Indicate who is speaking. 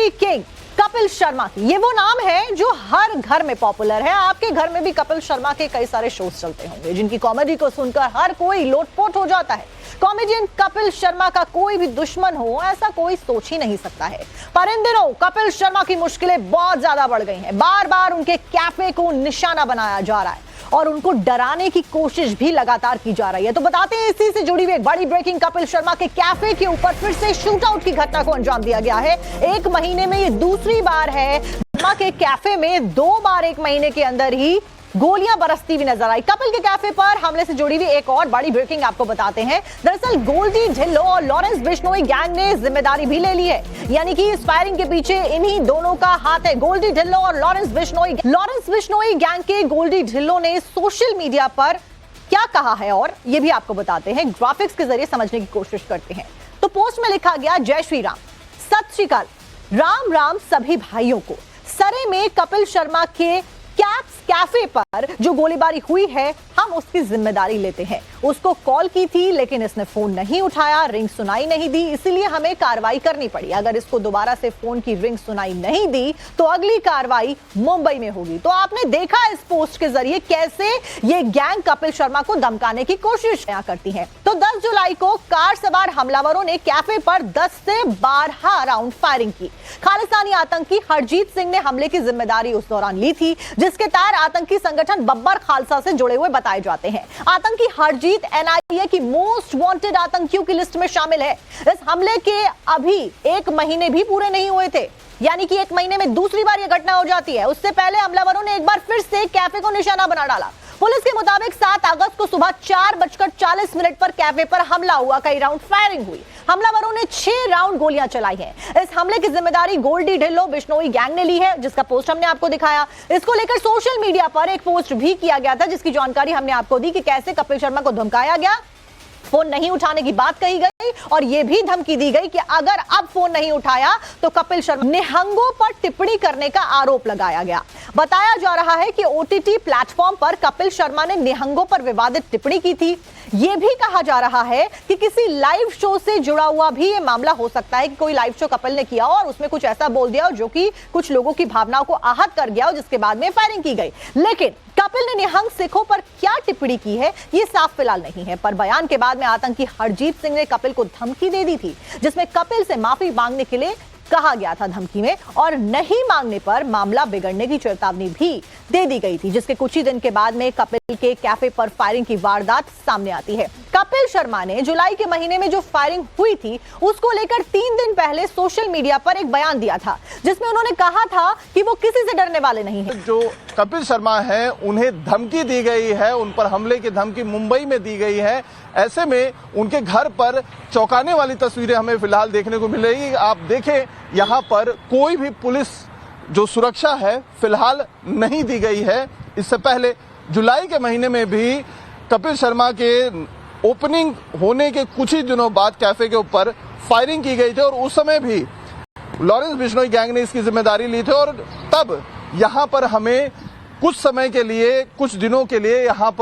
Speaker 1: Comedy king Kapil Sharma की। ये वो नाम है जो हर घर में पॉपुलर है। आपके घर में भी कपिल शर्मा के कई सारे शोज चलते होंगे जिनकी कॉमेडी को सुनकर हर कोई लोटपोट हो जाता है। कॉमेडियन कपिल शर्मा का कोई भी दुश्मन हो ऐसा कोई सोच ही नहीं सकता है। पर इन दिनों कपिल शर्मा की मुश्किलें बहुत ज्यादा बढ़ गई हैं। बार बार उनके कैफे को निशाना बनाया जा रहा है और उनको डराने की कोशिश भी लगातार की जा रही है। तो बताते हैं इसी से जुड़ी हुई एक बड़ी ब्रेकिंग। कपिल शर्मा के कैफे के ऊपर फिर से शूट आउट की घटना को अंजाम दिया गया है। एक महीने में ये दूसरी बार है शर्मा के कैफे में 2 बार एक महीने के अंदर ही गोलियां बरसती हुई नजर आई। कपिल के कैफे पर हमले से जुड़ी हुई एक और बड़ी ब्रेकिंग आपको बताते हैं। दरअसल गोल्डी ढिल्लो और लॉरेंस बिश्नोई गैंग ने जिम्मेदारी भी ले ली है, यानी कि इस फायरिंग के पीछे इन्हीं दोनों का हाथ है, गोल्डी ढिल्लो और Lawrence Bishnoi. Lawrence Bishnoi gang के गोल्डी ढिल्लो ने सोशल मीडिया पर क्या कहा है और ये भी आपको बताते हैं। ग्राफिक्स के जरिए समझने की कोशिश करते हैं। तो पोस्ट में लिखा गया, जय श्री राम, सत श्री अकाल, राम राम सभी भाइयों को। सरे में कपिल शर्मा के कैफे पर जो गोलीबारी हुई है हम उसकी जिम्मेदारी लेते हैं। उसको कॉल की थी लेकिन इसने फोन नहीं उठाया, रिंग सुनाई नहीं दी, इसीलिए हमें कार्रवाई करनी पड़ी। अगर इसको दोबारा से फोन की रिंग सुनाई नहीं दी तो अगली कार्रवाई मुंबई में होगी। तो आपने देखा इस पोस्ट के जरिए कैसे ये गैंग कपिल शर्मा को धमकाने की कोशिश करती है। तो 10 जुलाई को कार सवार हमलावरों ने कैफे पर 10 से 12 राउंड फायरिंग की। खालिस्तानी आतंकी हरजीत सिंह ने हमले की जिम्मेदारी उस दौरान ली थी, जिसके तार आतंकी संगठन बब्बर खालसा से जुड़े हुए बताए जाते हैं। आतंकी हरजीत एनआईए की मोस्ट वांटेड आतंकियों की लिस्ट में शामिल है। इस हमले के अभी 1 महीने भी पूरे नहीं हुए थे, यानी कि 1 महीने में दूसरी बार यह घटना हो जाती है। उससे पहले हमलावरों ने एक बार फिर से कैफे को निशाना बना डाला। पुलिस के मुताबिक 7 अगस्त को सुबह 4:40 पर कैफे पर हमला हुआ, कई राउंड फायरिंग हुई। हमलावरों ने 6 राउंड गोलियां चलाई हैं। इस हमले की जिम्मेदारी गोल्डी ढिल्लो बिश्नोई गैंग ने ली है, जिसका पोस्ट हमने आपको दिखाया। इसको लेकर सोशल मीडिया पर एक पोस्ट भी किया गया था, जिसकी जानकारी हमने आपको दी कि कैसे कपिल शर्मा को धमकाया गया, फोन नहीं उठाने की बात कही गई और यह भी धमकी दी गई कि अगर अब फोन नहीं उठाया तो कपिल शर्मा निहंगों पर टिप्पणी करने का आरोप लगाया गया। बताया जा रहा है कि ओटीटी प्लेटफॉर्म पर कपिल शर्मा ने निहंगों पर विवादित टिप्पणी की थी। यह भी कहा जा रहा है कि किसी लाइव शो से जुड़ा हुआ भी यह मामला हो सकता है कि कोई लाइव शो कपिल ने किया और उसमें कुछ ऐसा बोल दिया जो कि कुछ लोगों की भावनाओं को आहत कर गया और जिसके बाद में फायरिंग की गई। लेकिन कपिल ने निहंग सिखों पर क्या टिप्पणी की है ये साफ फिलहाल नहीं है। पर बयान के बाद में आतंकी हरजीत सिंह ने कपिल को धमकी दे दी थी, जिसमें कपिल से माफी मांगने के लिए कहा गया था धमकी में, और नहीं मांगने पर मामला बिगड़ने की चेतावनी भी दे दी गई थी, जिसके कुछ ही दिन के बाद में कपिल के कैफे पर फायरिंग की वारदात सामने आती है। कपिल शर्मा ने जुलाई के महीने में जो फायरिंग हुई थी उसको लेकर 3 दिन पहले सोशल मीडिया पर एक बयान दिया था, जिसमें उन्होंने कहा था कि वो किसी से डरने वाले नहीं हैं।
Speaker 2: जो कपिल शर्मा है उन्हें धमकी दी गई है, उन पर हमले की धमकी मुंबई में दी गई है। ऐसे में उनके घर पर चौंकाने वाली तस्वीरें हमें फिलहाल देखने को मिल रही। आप देखें यहाँ पर कोई भी पुलिस जो सुरक्षा है फिलहाल नहीं दी गई है। इससे पहले जुलाई के महीने में भी कपिल शर्मा के ओपनिंग होने के कुछ ही दिनों बाद कैफे के ऊपर फायरिंग की गई थी और उस समय भी लॉरेंस बिश्नोई गैंग ने इसकी जिम्मेदारी ली थी और तब यहाँ पर हमें कुछ समय के लिए, कुछ दिनों के लिए यहाँ पर